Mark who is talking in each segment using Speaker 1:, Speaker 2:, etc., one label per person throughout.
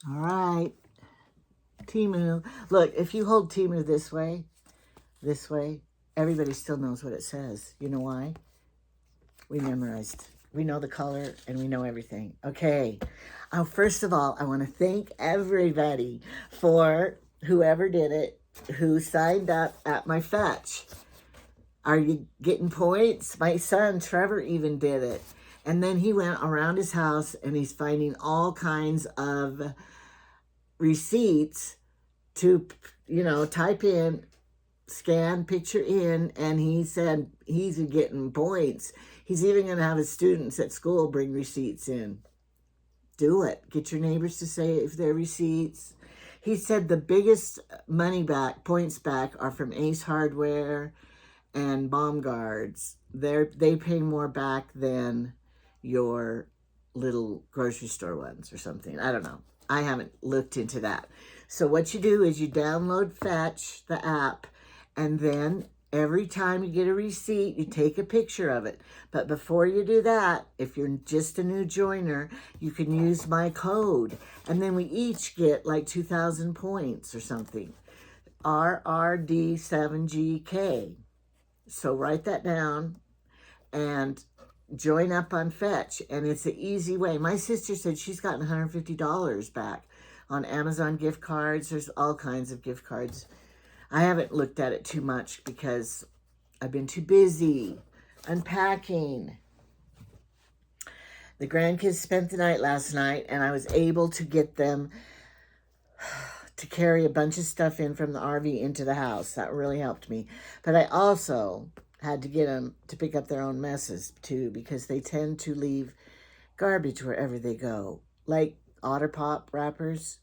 Speaker 1: All right. Temu. Look, if you hold Temu this way, everybody still knows what it says. You know why? We memorized. We know the color and we know everything. Okay. First of all, I want to thank everybody for whoever did it, who signed up at my fetch. Are you getting points? My son, Trevor, even did it. And then he went around his house and he's finding all kinds of receipts to, type in, scan, picture in, and he said he's getting points. He's even going to have his students at school bring receipts in. Do it. Get your neighbors to say if they're receipts. He said the biggest points back are from Ace Hardware and Bomb Guards. They pay more back than your little grocery store ones or something. I don't know. I haven't looked into that. So what you do is you download Fetch, the app, and then every time you get a receipt, you take a picture of it. But before you do that, if you're just a new joiner, you can use my code. And then we each get like 2,000 points or something. RRD7GK. So write that down and join up on Fetch. And it's an easy way. My sister said she's gotten $150 back on Amazon gift cards. There's all kinds of gift cards. I haven't looked at it too much because I've been too busy unpacking. The grandkids spent the night last night, and I was able to get them to carry a bunch of stuff in from the RV into the house. That really helped me. But I also had to get them to pick up their own messes, too, because they tend to leave garbage wherever they go. Like Otter Pop wrappers,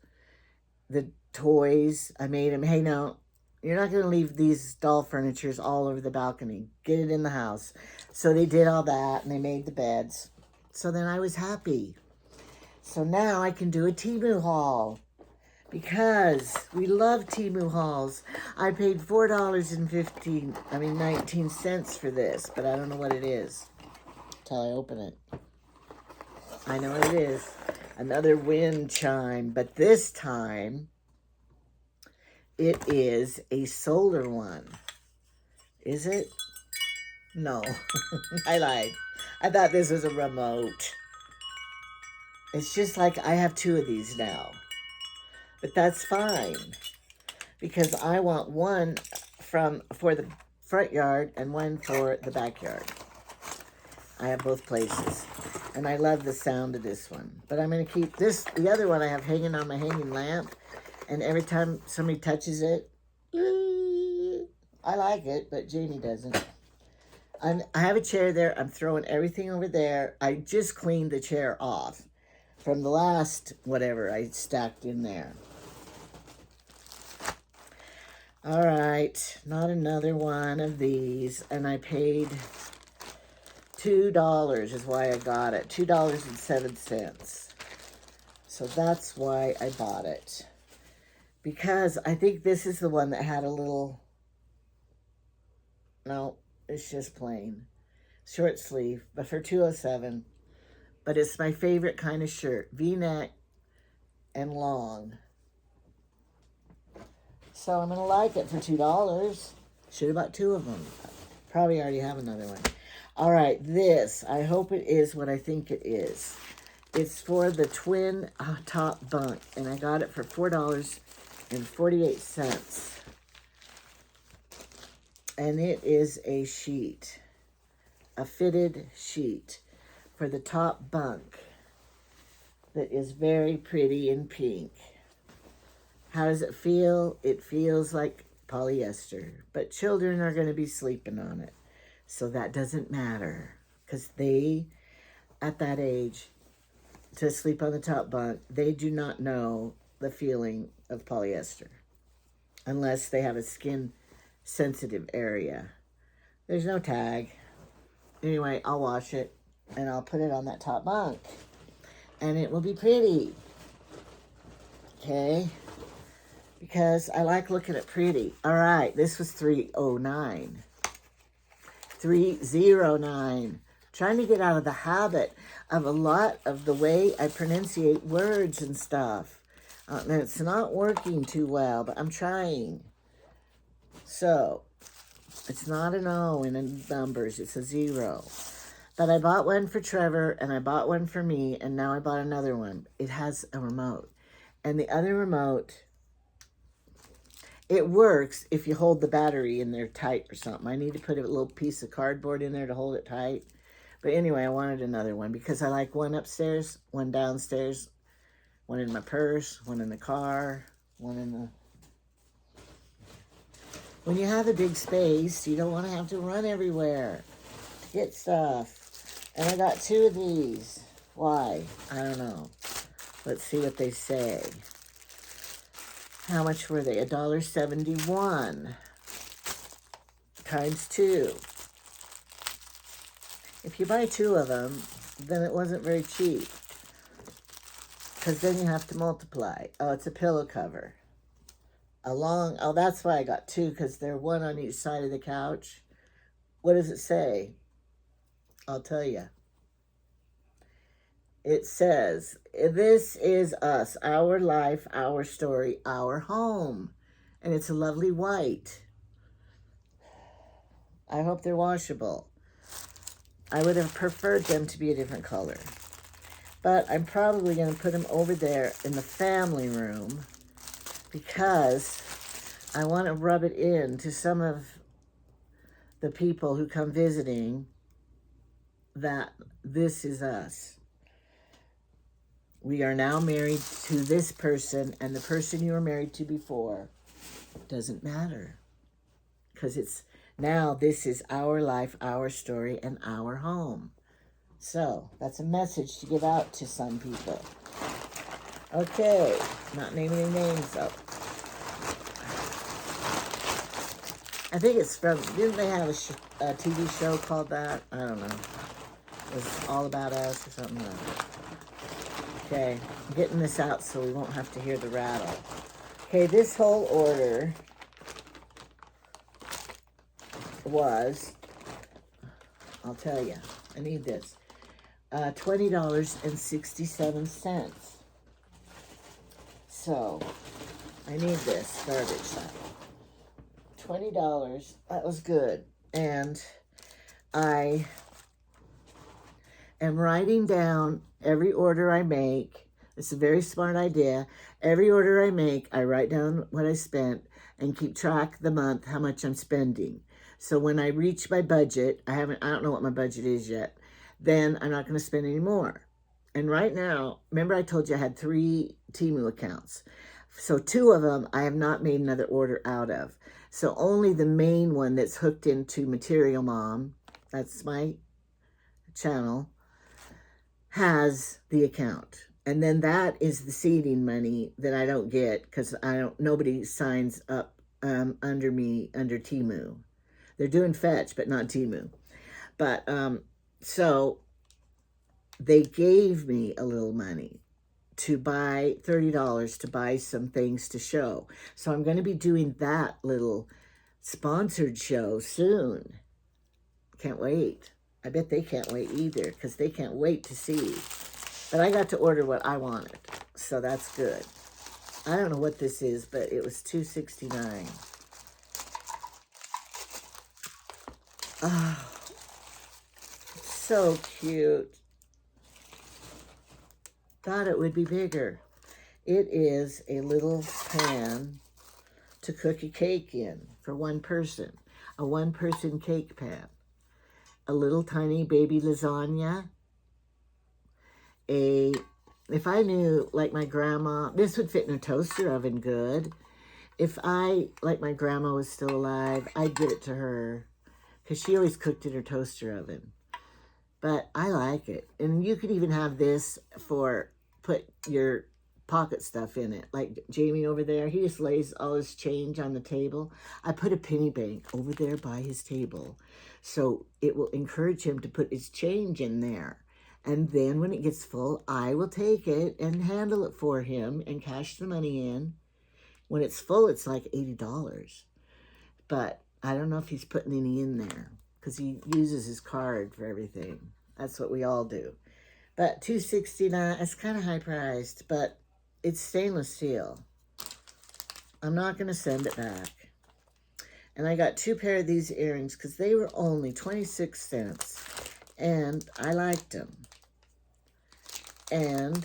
Speaker 1: the toys. I made them, hey, no, you're not going to leave these doll furnitures all over the balcony. Get it in the house. So they did all that, and they made the beds. So then I was happy. So now I can do a Temu haul because we love Temu hauls. I paid $4.19 for this, but I don't know what it is until I open it. I know what it is. Another wind chime, but this time it is a solar one. Is it? No, I lied. I thought this was a remote. It's just like I have two of these now. But that's fine because I want one for the front yard and one for the backyard. I have both places. And I love the sound of this one. But I'm going to keep this, the other one I have hanging on my hanging lamp. And every time somebody touches it, I like it, but Jamie doesn't. I have a chair there. I'm throwing everything over there. I just cleaned the chair off from the last whatever I stacked in there. All right, not another one of these. And I paid $2 is why I got it. $2.07. So that's why I bought it. Because I think this is the one that had a little, no, it's just plain. Short sleeve, but for $2.07. But it's my favorite kind of shirt. V-neck and long. So I'm going to like it for $2. Should have bought two of them. Probably already have another one. All right, this, I hope it is what I think it is. It's for the twin top bunk, and I got it for $4.48. And it is a sheet, a fitted sheet for the top bunk that is very pretty and pink. How does it feel? It feels like polyester, but children are going to be sleeping on it. So that doesn't matter because they, at that age, to sleep on the top bunk, they do not know the feeling of polyester unless they have a skin sensitive area. There's no tag. Anyway, I'll wash it and I'll put it on that top bunk and it will be pretty. Okay? Because I like looking at pretty. All right, this was $309. $309. Trying to get out of the habit of a lot of the way I pronunciate words and stuff. And it's not working too well, but I'm trying. So, it's not an O in the numbers. It's a 0. But I bought one for Trevor, and I bought one for me, and now I bought another one. It has a remote. And the other remote, it works if you hold the battery in there tight or something. I need to put a little piece of cardboard in there to hold it tight. But anyway, I wanted another one because I like one upstairs, one downstairs, one in my purse, one in the car, one in the... When you have a big space, you don't want to have to run everywhere to get stuff. And I got 2 of these. Why? I don't know. Let's see what they say. How much were they? $1.71 times 2. If you buy 2 of them, then it wasn't very cheap. Because then you have to multiply. Oh, it's a pillow cover. Oh, that's why I got 2, because they're one on each side of the couch. What does it say? I'll tell you. It says, this is us, our life, our story, our home. And it's a lovely white. I hope they're washable. I would have preferred them to be a different color. But I'm probably going to put them over there in the family room because I want to rub it in to some of the people who come visiting that this is us. We are now married to this person, and the person you were married to before doesn't matter. Because it's now this is our life, our story, and our home. So, that's a message to give out to some people. Okay, not naming any names though. I think it's from, didn't they have a TV show called that? I don't know. It was All About Us or something like that. Okay, I'm getting this out so we won't have to hear the rattle. Okay, this whole order was, I'll tell you, I need this, $20.67. So, I need this garbage stuff. $20, that was good. And I am writing down every order I make. It's a very smart idea. Every order I make, I write down what I spent and keep track the month, how much I'm spending. So when I reach my budget, I don't know what my budget is yet, then I'm not going to spend any more. And right now, remember I told you I had 3 Temu accounts. So 2 of them I have not made another order out of. So only the main one that's hooked into Material Mom, that's my channel, has the account. And then that is the seeding money that I don't get because nobody signs up under me under Temu. They're doing Fetch, but not Temu. But so they gave me a little money to buy $30 to buy some things to show. So I'm going to be doing that little sponsored show soon. Can't wait. I bet they can't wait either because they can't wait to see. But I got to order what I wanted, so that's good. I don't know what this is, but it was $2.69. Oh, so cute. Thought it would be bigger. It is a little pan to cook a cake in for one person. A one-person cake pan. A little tiny baby lasagna. If I knew, like my grandma, this would fit in a toaster oven good. If like my grandma was still alive, I'd give it to her because she always cooked in her toaster oven. But I like it. And you could even have this put your pocket stuff in it. Like Jamie over there, he just lays all his change on the table. I put a penny bank over there by his table. So it will encourage him to put his change in there. And then when it gets full, I will take it and handle it for him and cash the money in. When it's full, it's like $80. But I don't know if he's putting any in there because he uses his card for everything. That's what we all do. But $2.69, it's kind of high priced, but it's stainless steel. I'm not going to send it back. And I got 2 pair of these earrings because they were only 26 cents. And I liked them. And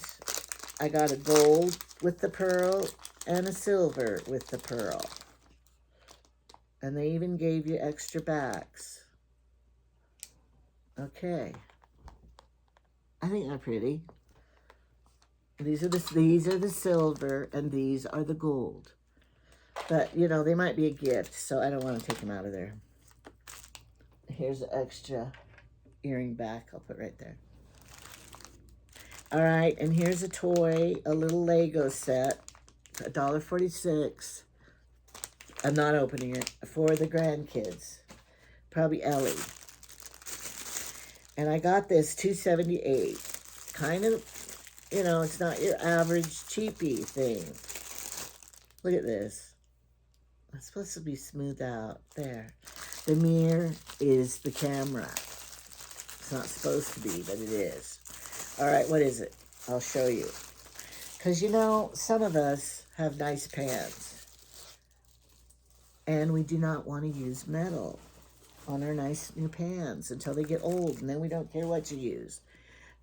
Speaker 1: I got a gold with the pearl and a silver with the pearl. And they even gave you extra backs. Okay. I think they're pretty. These are the silver and these are the gold. But, you know, they might be a gift, so I don't want to take them out of there. Here's an extra earring back I'll put right there. All right, and here's a toy, a little Lego set, $1.46. I'm not opening it, for the grandkids, probably Ellie. And I got this $2.78. Kind of, you know, it's not your average cheapy thing. Look at this. It's supposed to be smoothed out. There. The mirror is the camera. It's not supposed to be, but it is. All right, what is it? I'll show you. Because, you know, some of us have nice pans. And we do not want to use metal on our nice new pans until they get old. And then we don't care what you use.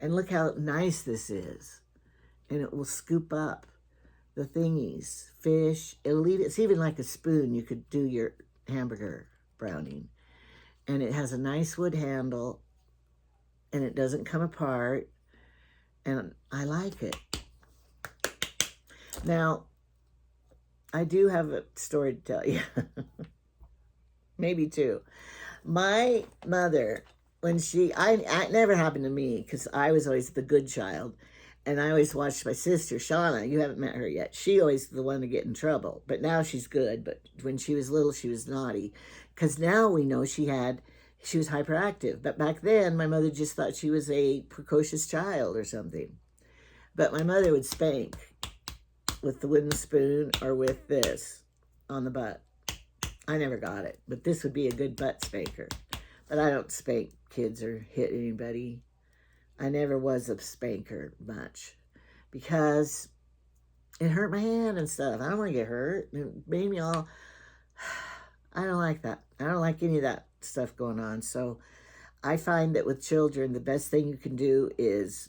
Speaker 1: And look how nice this is. And it will scoop up the thingies, fish, it'll eat, it's even like a spoon you could do your hamburger browning. And it has a nice wood handle, and it doesn't come apart, and I like it. Now, I do have a story to tell you. Maybe 2. My mother, when it never happened to me, because I was always the good child. And I always watched my sister, Shauna. You haven't met her yet. She always the one to get in trouble. But now she's good. But when she was little, she was naughty. Because now we know she was hyperactive. But back then, my mother just thought she was a precocious child or something. But my mother would spank with the wooden spoon or with this on the butt. I never got it. But this would be a good butt spanker. But I don't spank kids or hit anybody. I never was a spanker much because it hurt my hand and stuff. I don't want to get hurt. It made me all, I don't like that. I don't like any of that stuff going on. So I find that with children, the best thing you can do is,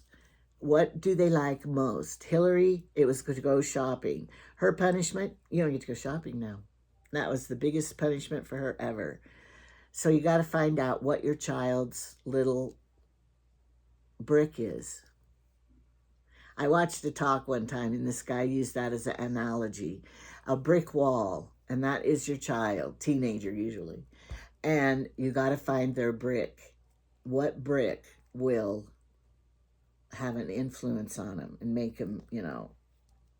Speaker 1: what do they like most? Hillary, it was to go shopping. Her punishment, you don't get to go shopping now. That was the biggest punishment for her ever. So you got to find out what your child's little brick is. I watched a talk one time, and this guy used that as an analogy. A brick wall, and that is your child, teenager usually. And you got to find their brick. What brick will have an influence on them and make them, you know,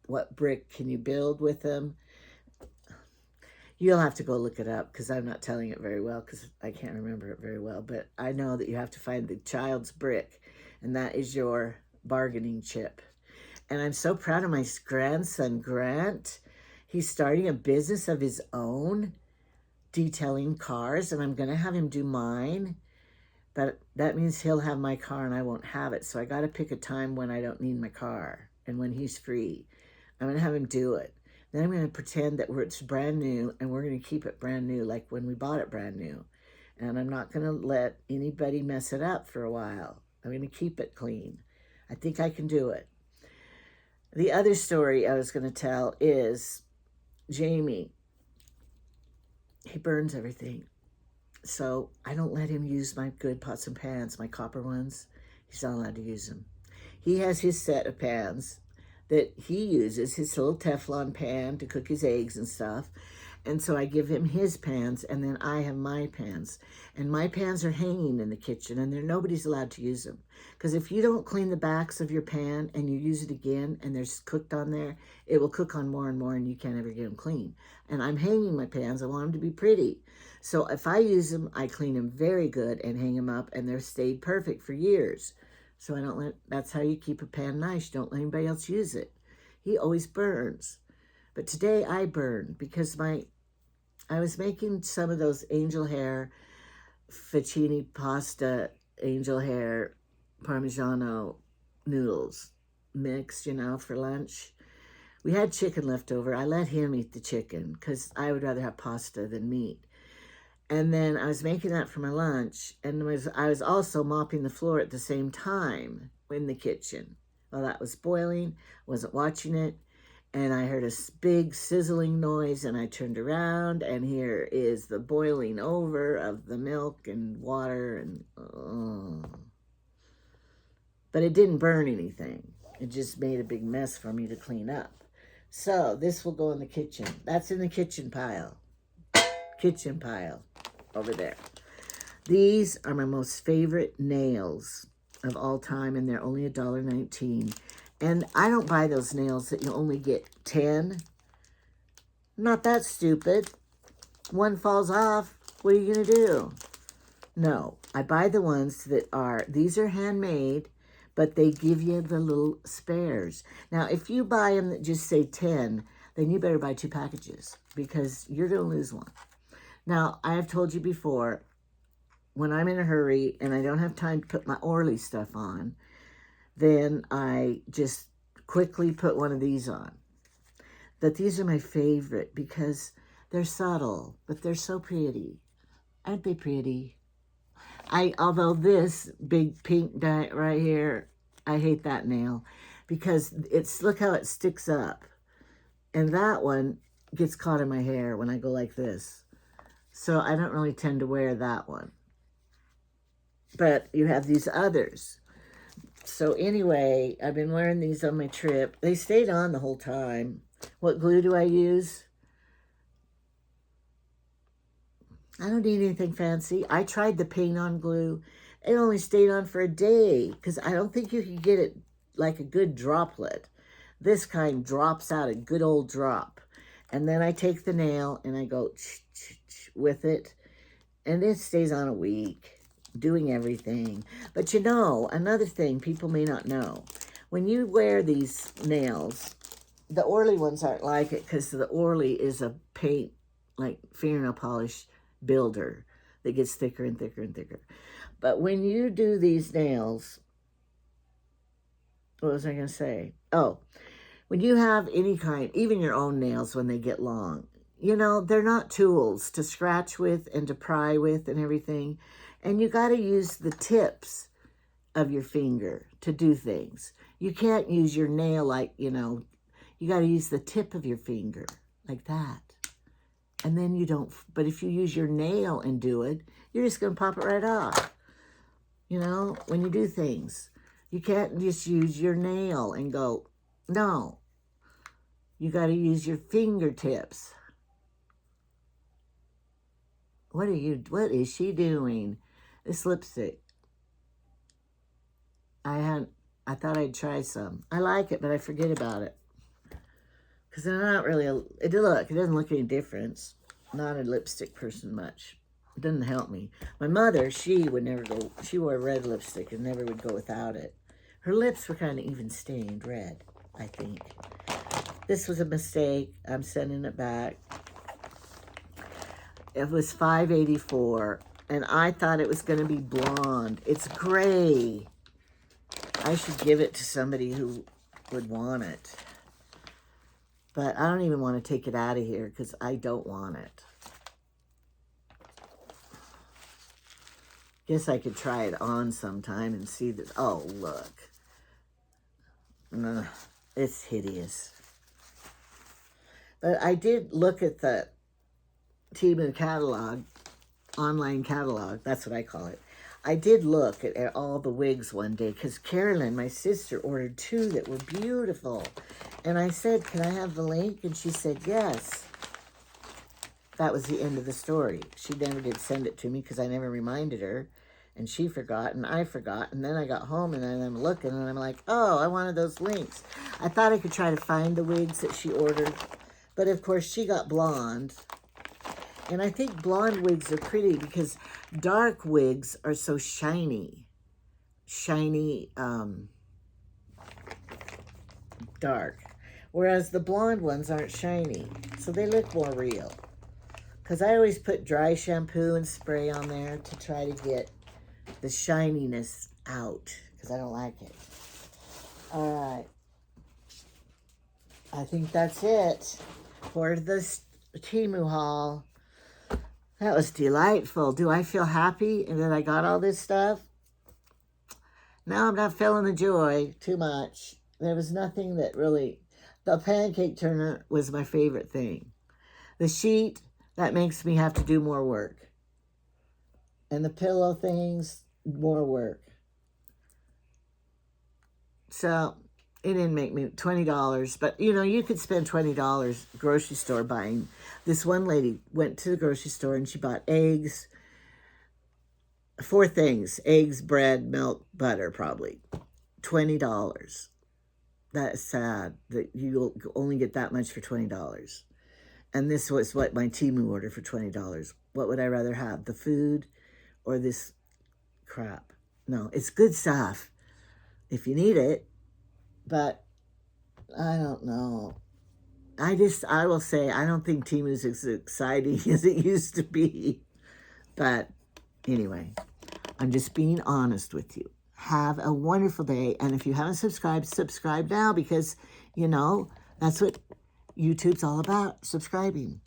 Speaker 1: what brick can you build with them? You'll have to go look it up because I'm not telling it very well because I can't remember it very well. But I know that you have to find the child's brick, and that is your bargaining chip. And I'm so proud of my grandson, Grant. He's starting a business of his own, detailing cars, and I'm going to have him do mine. But that means he'll have my car and I won't have it. So I got to pick a time when I don't need my car and when he's free. I'm going to have him do it. Then I'm going to pretend that it's brand new, and we're going to keep it brand new like when we bought it brand new. And I'm not going to let anybody mess it up for a while. I'm going to keep it clean. I think I can do it. The other story I was going to tell is Jamie. He burns everything. So I don't let him use my good pots and pans, my copper ones. He's not allowed to use them. He has his set of pans that he uses, his little Teflon pan to cook his eggs and stuff. And so I give him his pans, and then I have my pans. And my pans are hanging in the kitchen, and nobody's allowed to use them. Because if you don't clean the backs of your pan and you use it again and there's cooked on there, it will cook on more and more, and you can't ever get them clean. And I'm hanging my pans. I want them to be pretty. So if I use them, I clean them very good and hang them up, and they're stayed perfect for years. So I don't let, that's how you keep a pan nice. You don't let anybody else use it. He always burns. But today I burned because I was making some of those angel hair, fettuccine pasta, angel hair, Parmigiano noodles mixed, you know, for lunch. We had chicken left over. I let him eat the chicken because I would rather have pasta than meat. And then I was making that for my lunch, and I was also mopping the floor at the same time in the kitchen. While that was boiling, wasn't watching it, and I heard a big sizzling noise, and I turned around, and here is the boiling over of the milk and water, and but it didn't burn anything. It just made a big mess for me to clean up. So this will go in the kitchen. That's in the kitchen pile. Kitchen pile over there. These are my most favorite nails of all time, and they're only $1.19. And I don't buy those nails that you only get 10. Not that stupid. One falls off. What are you going to do? No, I buy the ones that are, these are handmade, but they give you the little spares. Now, if you buy them that just say 10, then you better buy 2 packages because you're going to lose one. Now, I have told you before, when I'm in a hurry and I don't have time to put my Orly stuff on, then I just quickly put one of these on. But these are my favorite because they're subtle, but they're so pretty. Aren't they pretty? Although this big pink dot right here, I hate that nail because look how it sticks up. And that one gets caught in my hair when I go like this. So I don't really tend to wear that one. But you have these others. So anyway, I've been wearing these on my trip. They stayed on the whole time. What glue do I use? I don't need anything fancy. I tried the paint-on glue. It only stayed on for a day because I don't think you can get it like a good droplet. This kind drops out a good old drop. And then I take the nail and I go with it. And it stays on a week, doing everything. But you know, another thing people may not know. When you wear these nails, the Orly ones aren't like it because the Orly is a paint, like fingernail polish builder that gets thicker and thicker and thicker. But when you do these nails, what was I going to say? Oh, when you have any kind, even your own nails when they get long, you know, they're not tools to scratch with and to pry with and everything. And you got to use the tips of your finger to do things. You can't use your nail like, you know, you got to use the tip of your finger like that. And then you don't, but if you use your nail and do it, you're just going to pop it right off. You know, when you do things, you can't just use your nail and go, no. You got to use your fingertips. What is she doing? This lipstick. I thought I'd try some. I like it, but I forget about it. Because I'm not really, it doesn't look any difference. Not a lipstick person much. It doesn't help me. My mother, she would never go, she wore red lipstick and never would go without it. Her lips were kind of even stained red, I think. This was a mistake. I'm sending it back. It was $5.84, and I thought it was going to be blonde. It's gray. I should give it to somebody who would want it. But I don't even want to take it out of here because I don't want it. Guess I could try it on sometime and see this. Oh, look. Ugh, it's hideous. But I did look at the Temu catalog, online catalog. That's what I call it. I did look at all the wigs one day because Carolyn, my sister, ordered 2 that were beautiful. And I said, can I have the link? And she said, yes. That was the end of the story. She never did send it to me because I never reminded her. And she forgot, and I forgot. And then I got home, and then I'm looking, and I'm like, oh, I wanted those links. I thought I could try to find the wigs that she ordered. But, of course, she got blonde. And I think blonde wigs are pretty because dark wigs are so shiny. Shiny, dark. Whereas the blonde ones aren't shiny. So they look more real. Because I always put dry shampoo and spray on there to try to get the shininess out. Because I don't like it. All right. I think that's it for this Temu haul. That was delightful. Do I feel happy that I got all this stuff? No, I'm not feeling the joy too much. There was nothing that really... The pancake turner was my favorite thing. The sheet, that makes me have to do more work. And the pillow things, more work. So, it didn't make me $20. But, you know, you could spend $20 grocery store buying. This one lady went to the grocery store and she bought eggs. 4 things. Eggs, bread, milk, butter, probably. $20. That is sad that you'll only get that much for $20. And this was what my Temu order for $20. What would I rather have? The food or this crap? No, it's good stuff if you need it. But I don't know. I will say, I don't think Temu's as exciting as it used to be. But anyway, I'm just being honest with you. Have a wonderful day. And if you haven't subscribed, subscribe now because, you know, that's what YouTube's all about, subscribing.